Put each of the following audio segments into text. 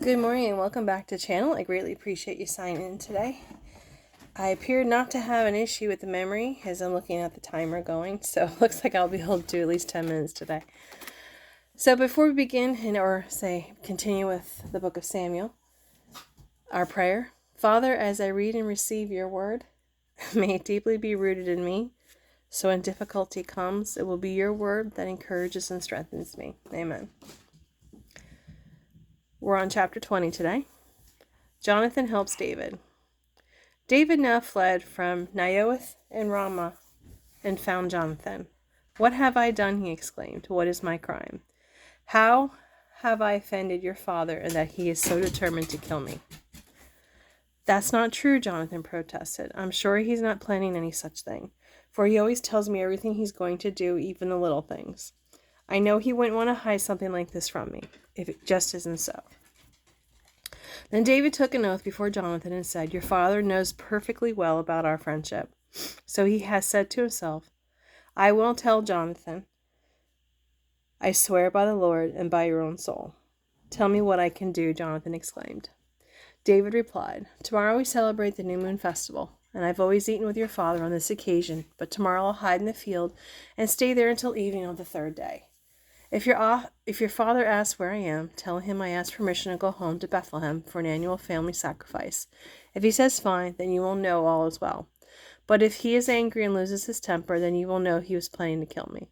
Good morning and welcome back to the channel. I greatly appreciate you signing in today. I appear not to have an issue with the memory as I'm looking at the timer going, so it looks like I'll be able to do at least 10 minutes today. So before we begin, continue with the book of Samuel, our prayer. Father, as I read and receive your word, may it deeply be rooted in me, so when difficulty comes, it will be your word that encourages and strengthens me. Amen. We're on chapter 20 today. Jonathan helps David. David now fled from Naioth and Ramah and found Jonathan. "What have I done?" he exclaimed. "What is my crime? How have I offended your father in that he is so determined to kill me?" "That's not true," Jonathan protested. "I'm sure he's not planning any such thing, for he always tells me everything he's going to do, even the little things. I know he wouldn't want to hide something like this from me, if it just isn't so." Then David took an oath before Jonathan and said, "Your father knows perfectly well about our friendship. So he has said to himself, 'I will tell Jonathan. I swear by the Lord and by your own soul.'" "Tell me what I can do," Jonathan exclaimed. David replied, "Tomorrow we celebrate the new moon festival, and I've always eaten with your father on this occasion, but tomorrow I'll hide in the field and stay there until evening of the third day. If your father asks where I am, tell him I asked permission to go home to Bethlehem for an annual family sacrifice. If he says fine, then you will know all is well. But if he is angry and loses his temper, then you will know he was planning to kill me.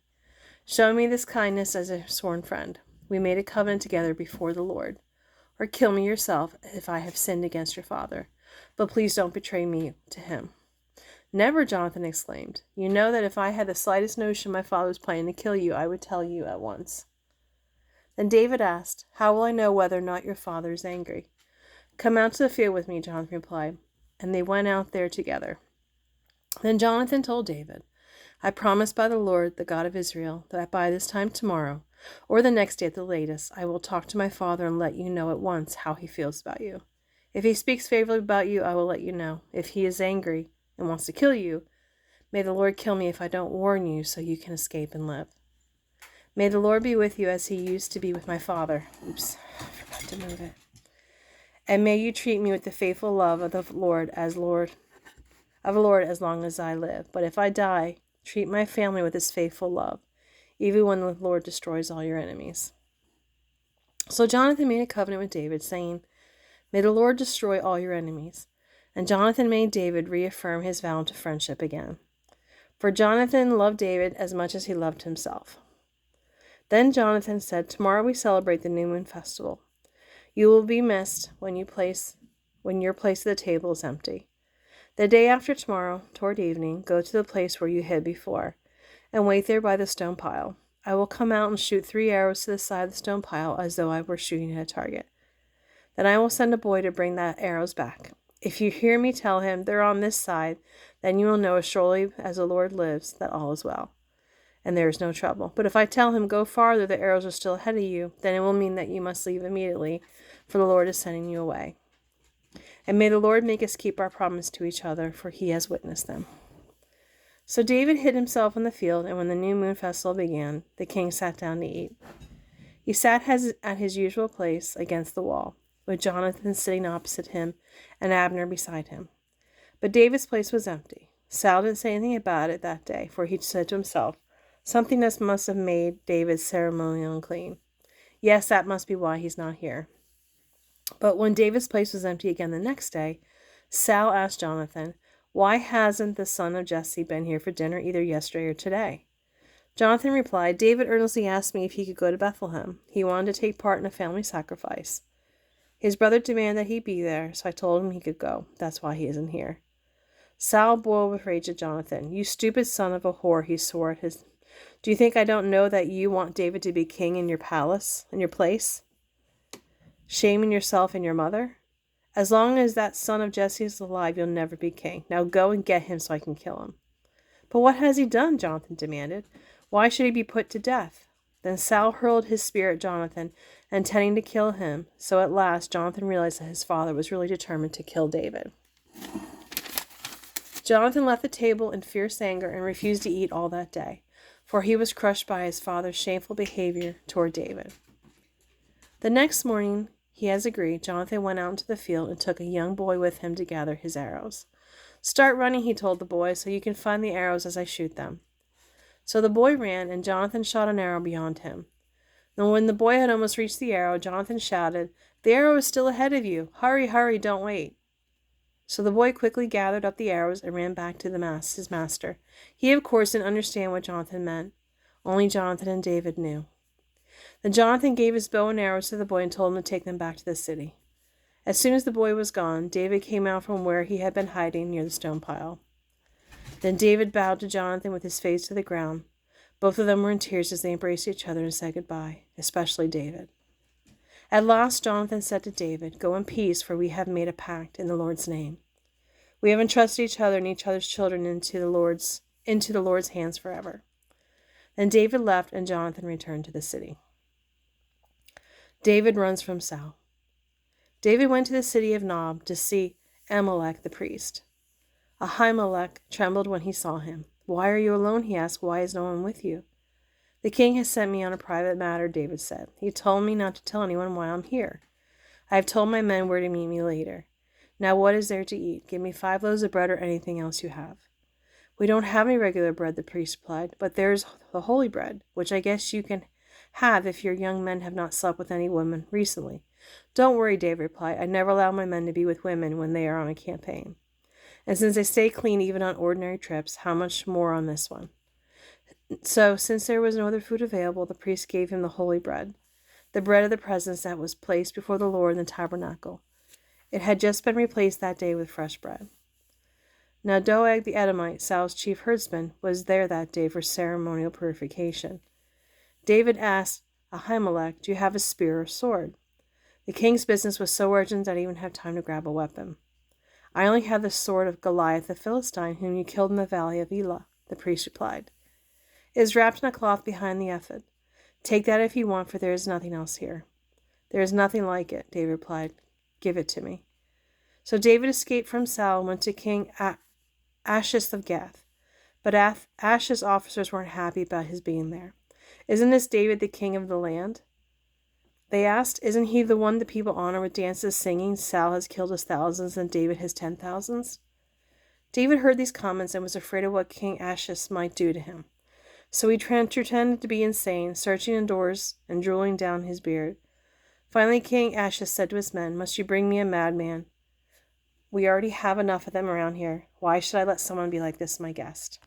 Show me this kindness as a sworn friend. We made a covenant together before the Lord. Or kill me yourself if I have sinned against your father. But please don't betray me to him." "Never," Jonathan exclaimed. "You know that if I had the slightest notion my father was planning to kill you, I would tell you at once." Then David asked, "How will I know whether or not your father is angry?" "Come out to the field with me," Jonathan replied, and they went out there together. Then Jonathan told David, "I promise by the Lord, the God of Israel, that by this time tomorrow, or the next day at the latest, I will talk to my father and let you know at once how he feels about you. If he speaks favorably about you, I will let you know. If he is angry and wants to kill you, may the Lord kill me if I don't warn you so you can escape and live. May the Lord be with you as he used to be with my father." Oops, I forgot to move it. "And may you treat me with the faithful love of the Lord as long as I live. But if I die, treat my family with his faithful love, even when the Lord destroys all your enemies." So Jonathan made a covenant with David, saying, "May the Lord destroy all your enemies." And Jonathan made David reaffirm his vow to friendship again. For Jonathan loved David as much as he loved himself. Then Jonathan said, "Tomorrow we celebrate the new moon festival. You will be missed when your place at the table is empty. The day after tomorrow, toward evening, go to the place where you hid before, and wait there by the stone pile. I will come out and shoot 3 arrows to the side of the stone pile as though I were shooting at a target. Then I will send a boy to bring the arrows back. If you hear me tell him, 'They're on this side,' then you will know as surely as the Lord lives that all is well, and there is no trouble. But if I tell him, 'Go farther, the arrows are still ahead of you,' then it will mean that you must leave immediately, for the Lord is sending you away. And may the Lord make us keep our promise to each other, for he has witnessed them." So David hid himself in the field, and when the new moon festival began, the king sat down to eat. He sat at his usual place against the wall, with Jonathan sitting opposite him and Abner beside him. But David's place was empty. Saul didn't say anything about it that day, for he said to himself, "Something must have made David ceremonial unclean. Yes, that must be why he's not here." But when David's place was empty again the next day, Saul asked Jonathan, "Why hasn't the son of Jesse been here for dinner either yesterday or today?" Jonathan replied, "David earnestly asked me if he could go to Bethlehem. He wanted to take part in a family sacrifice. His brother demanded that he be there, so I told him he could go. That's why he isn't here." Saul boiled with rage at Jonathan. "You stupid son of a whore," he swore at his. "Do you think I don't know that you want David to be king in your palace, in your place? Shaming yourself and your mother? As long as that son of Jesse is alive, you'll never be king. Now go and get him so I can kill him." "But what has he done?" Jonathan demanded. "Why should he be put to death?" Then Saul hurled his spear at Jonathan, intending to kill him. So at last Jonathan realized that his father was really determined to kill David. Jonathan left the table in fierce anger and refused to eat all that day, for he was crushed by his father's shameful behavior toward David. The next morning, He has agreed. Jonathan went out into the field and took a young boy with him to gather his arrows. Start running, he told the boy, so you can find the arrows as I shoot them. So the boy ran, and Jonathan shot an arrow beyond him. Then when the boy had almost reached the arrow, Jonathan shouted, "The arrow is still ahead of you. Hurry, hurry, don't wait." So the boy quickly gathered up the arrows and ran back to his master. He, of course, didn't understand what Jonathan meant. Only Jonathan and David knew. Then Jonathan gave his bow and arrows to the boy and told him to take them back to the city. As soon as the boy was gone, David came out from where he had been hiding near the stone pile. Then David bowed to Jonathan with his face to the ground. Both of them were in tears as they embraced each other and said goodbye, especially David. At last Jonathan said to David, "Go in peace, for we have made a pact in the Lord's name. We have entrusted each other and each other's children into the Lord's hands forever." Then David left, and Jonathan returned to the city. David runs from Saul. David went to the city of Nob to see Ahimelech the priest. Ahimelech trembled when he saw him. "Why are you alone?" he asked. "Why is no one with you?" "The king has sent me on a private matter," David said. "He told me not to tell anyone why I'm here. I have told my men where to meet me later. Now what is there to eat? Give me 5 loaves of bread or anything else you have." "We don't have any regular bread," the priest replied, "but there's the holy bread, which I guess you can have if your young men have not slept with any women recently." "Don't worry," David replied. "I never allow my men to be with women when they are on a campaign. And since they stay clean even on ordinary trips, how much more on this one?" So, since there was no other food available, the priest gave him the holy bread, the bread of the presence that was placed before the Lord in the tabernacle. It had just been replaced that day with fresh bread. Now Doeg the Edomite, Saul's chief herdsman, was there that day for ceremonial purification. David asked Ahimelech, "Do you have a spear or sword?" The king's business was so urgent that he didn't have time to grab a weapon. "I only have the sword of Goliath the Philistine, whom you killed in the valley of Elah," the priest replied. "It is wrapped in a cloth behind the ephod. Take that if you want, for there is nothing else here." "There is nothing like it," David replied. "Give it to me." So David escaped from Saul and went to King Achish of Gath. But Achish's officers weren't happy about his being there. "Isn't this David the king of the land?" they asked. "Isn't he the one the people honor with dances, singing? Saul has killed his thousands and David his 10,000s?" David heard these comments and was afraid of what King Achish might do to him. So he pretended to be insane, searching indoors and drooling down his beard. Finally, King Achish said to his men, "Must you bring me a madman? We already have enough of them around here. Why should I let someone be like this my guest?"